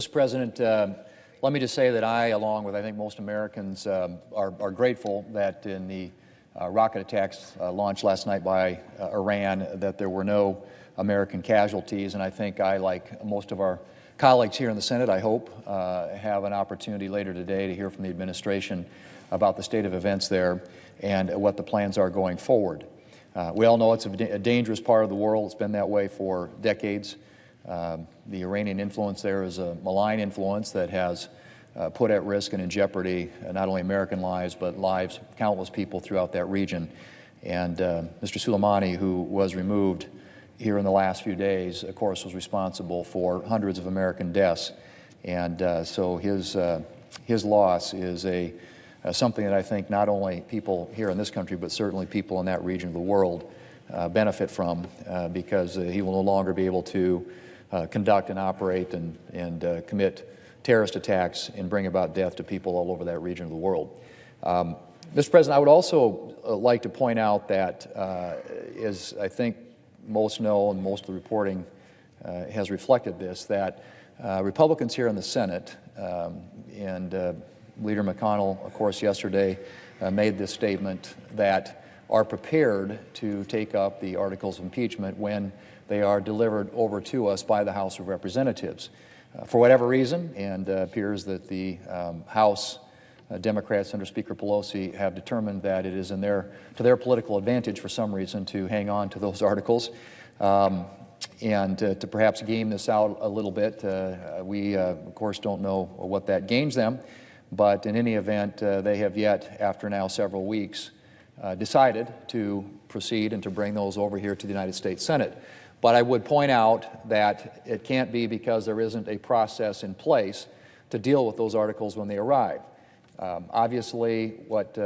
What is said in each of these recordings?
Mr. President, let me just say that I, along with I think most Americans, are grateful that in the rocket attacks launched last night by Iran, that there were no American casualties. And I think I, like most of our colleagues here in the Senate, I hope, have an opportunity later today to hear from the administration about the state of events there and what the plans are going forward. We all know it's a dangerous part of the world. It's been that way for decades. The Iranian influence there is a malign influence that has put at risk and in jeopardy not only American lives, but lives of countless people throughout that region. And Mr. Soleimani, who was removed here in the last few days, of course, was responsible for hundreds of American deaths. And so his loss is something that I think not only people here in this country, but certainly people in that region of the world benefit from, because he will no longer be able to conduct and operate and commit terrorist attacks and bring about death to people all over that region of the world. Mr. President, I would also like to point out that, as I think most know and most of the reporting has reflected this, that Republicans here in the Senate and Leader McConnell, of course, yesterday made this statement that are prepared to take up the articles of impeachment when they are delivered over to us by the House of Representatives. For whatever reason, and appears that the House Democrats under Speaker Pelosi have determined that it is to their political advantage for some reason to hang on to those articles and to perhaps game this out a little bit. We, of course, don't know what that gains them, but in any event, they have yet, after now several weeks, decided to proceed and to bring those over here to the United States Senate. But I would point out that it can't be because there isn't a process in place to deal with those articles when they arrive. Obviously, what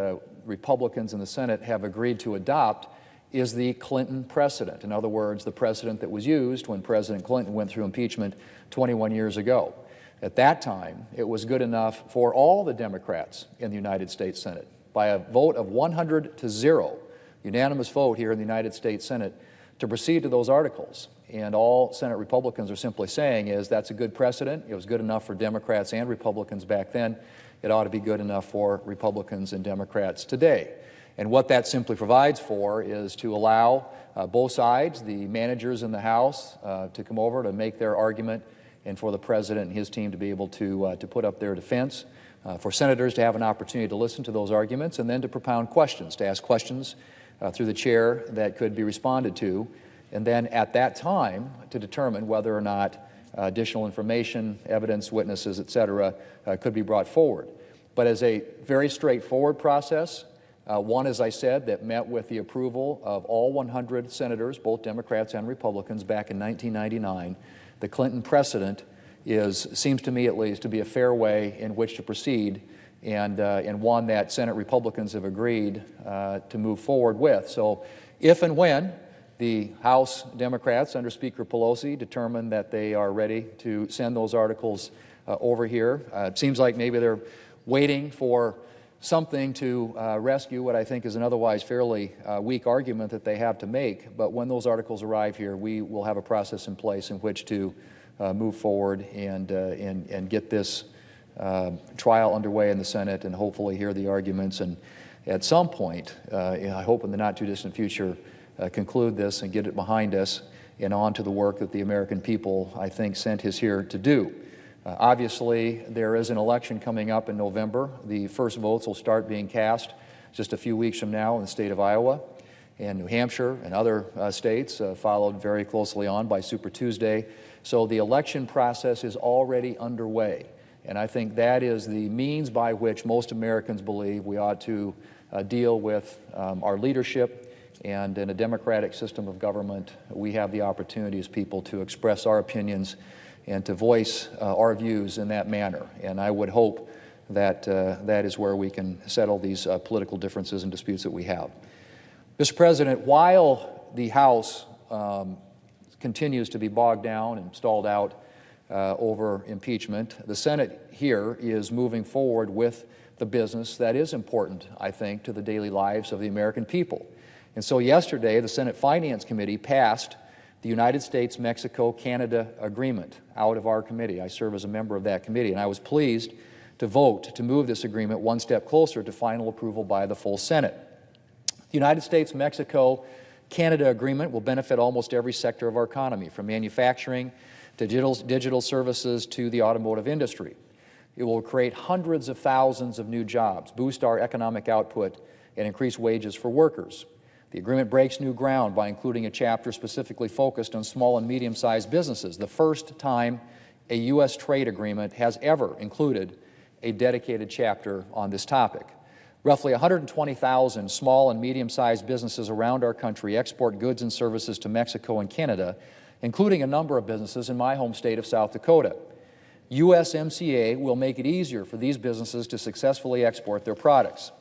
Republicans in the Senate have agreed to adopt is the Clinton precedent. In other words, the precedent that was used when President Clinton went through impeachment 21 years ago. At that time, it was good enough for all the Democrats in the United States Senate, by a vote of 100-0, unanimous vote here in the United States Senate, to proceed to those articles. And all Senate Republicans are simply saying is that's a good precedent. It was good enough for Democrats and Republicans back then. It ought to be good enough for Republicans and Democrats today. And what that simply provides for is to allow both sides, the managers in the House, to come over to make their argument, and for the President and his team to be able to put up their defense, for senators to have an opportunity to listen to those arguments, and then to propound questions, to ask questions through the chair that could be responded to, and then at that time to determine whether or not additional information, evidence, witnesses, et cetera, could be brought forward. But as a very straightforward process, one, as I said, that met with the approval of all 100 senators, both Democrats and Republicans, back in 1999, the Clinton precedent seems to me at least to be a fair way in which to proceed, and one that Senate Republicans have agreed to move forward with. So if and when the House Democrats under Speaker Pelosi determine that they are ready to send those articles over here, it seems like maybe they're waiting for something to rescue what I think is an otherwise fairly weak argument that they have to make. But when those articles arrive here, we will have a process in place in which to move forward and get this trial underway in the Senate, and hopefully hear the arguments, and at some point, I hope in the not-too-distant future, conclude this and get it behind us and on to the work that the American people, I think, sent us here to do. Obviously, there is an election coming up in November. The first votes will start being cast just a few weeks from now in the state of Iowa, and New Hampshire and other states, followed very closely on by Super Tuesday. So the election process is already underway. And I think that is the means by which most Americans believe we ought to deal with our leadership. And in a democratic system of government, we have the opportunity as people to express our opinions and to voice our views in that manner. And I would hope that that is where we can settle these political differences and disputes that we have. Mr. President, while the House continues to be bogged down and stalled out over impeachment, the Senate here is moving forward with the business that is important, I think, to the daily lives of the American people. And so yesterday, the Senate Finance Committee passed the United States-Mexico-Canada Agreement out of our committee. I serve as a member of that committee, and I was pleased to vote to move this agreement one step closer to final approval by the full Senate. The United States-Mexico-Canada Agreement will benefit almost every sector of our economy, from manufacturing to digital services to the automotive industry. It will create hundreds of thousands of new jobs, boost our economic output, and increase wages for workers. The agreement breaks new ground by including a chapter specifically focused on small and medium-sized businesses, the first time a U.S. trade agreement has ever included a dedicated chapter on this topic. Roughly 120,000 small and medium-sized businesses around our country export goods and services to Mexico and Canada, including a number of businesses in my home state of South Dakota. USMCA will make it easier for these businesses to successfully export their products.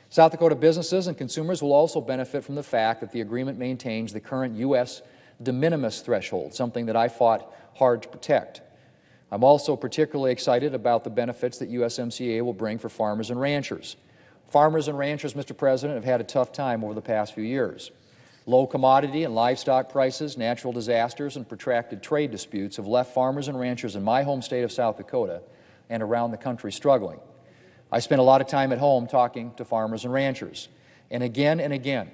South Dakota businesses and consumers will also benefit from the fact that the agreement maintains the current U.S. de minimis threshold, something that I fought hard to protect. I'm also particularly excited about the benefits that USMCA will bring for farmers and ranchers. Farmers and ranchers, Mr. President, have had a tough time over the past few years. Low commodity and livestock prices, natural disasters, and protracted trade disputes have left farmers and ranchers in my home state of South Dakota and around the country struggling. I spent a lot of time at home talking to farmers and ranchers, and again,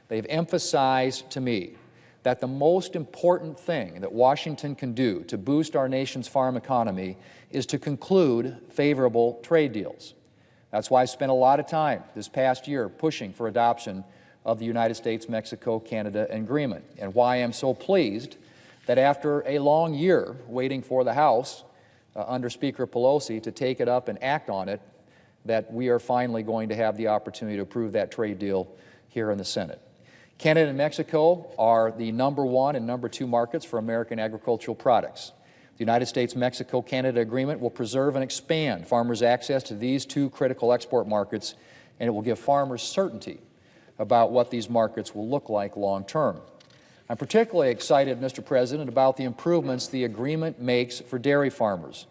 they've emphasized to me that the most important thing that Washington can do to boost our nation's farm economy is to conclude favorable trade deals. That's why I spent a lot of time this past year pushing for adoption of the United States-Mexico-Canada Agreement, and why I'm so pleased that after a long year waiting for the House under Speaker Pelosi to take it up and act on it, that we are finally going to have the opportunity to approve that trade deal here in the Senate. Canada and Mexico are the #1 and #2 markets for American agricultural products. The United States-Mexico-Canada Agreement will preserve and expand farmers' access to these two critical export markets, and it will give farmers certainty about what these markets will look like long term. I'm particularly excited, Mr. President, about the improvements the agreement makes for dairy farmers.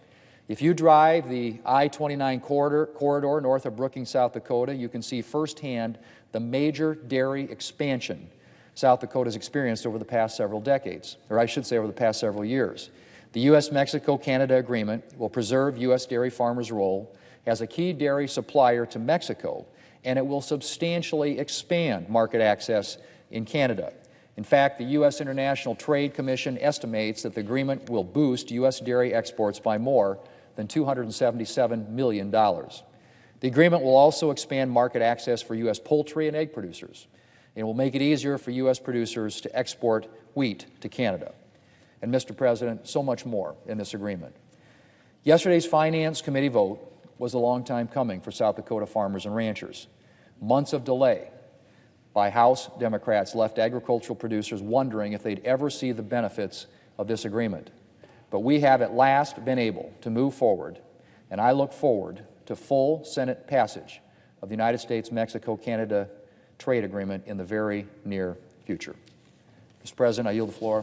If you drive the I-29 corridor north of Brookings, South Dakota, you can see firsthand the major dairy expansion South Dakota's experienced over the past several decades, or I should say over the past several years. The U.S.-Mexico-Canada Agreement will preserve U.S. dairy farmers' role as a key dairy supplier to Mexico, and it will substantially expand market access in Canada. In fact, the U.S. International Trade Commission estimates that the agreement will boost U.S. dairy exports by more than $277 million. The agreement will also expand market access for U.S. poultry and egg producers, and will make it easier for U.S. producers to export wheat to Canada. And, Mr. President, so much more in this agreement. Yesterday's Finance Committee vote was a long time coming for South Dakota farmers and ranchers. Months of delay by House Democrats left agricultural producers wondering if they'd ever see the benefits of this agreement. But we have at last been able to move forward, and I look forward to full Senate passage of the United States-Mexico-Canada trade agreement in the very near future. Mr. President, I yield the floor.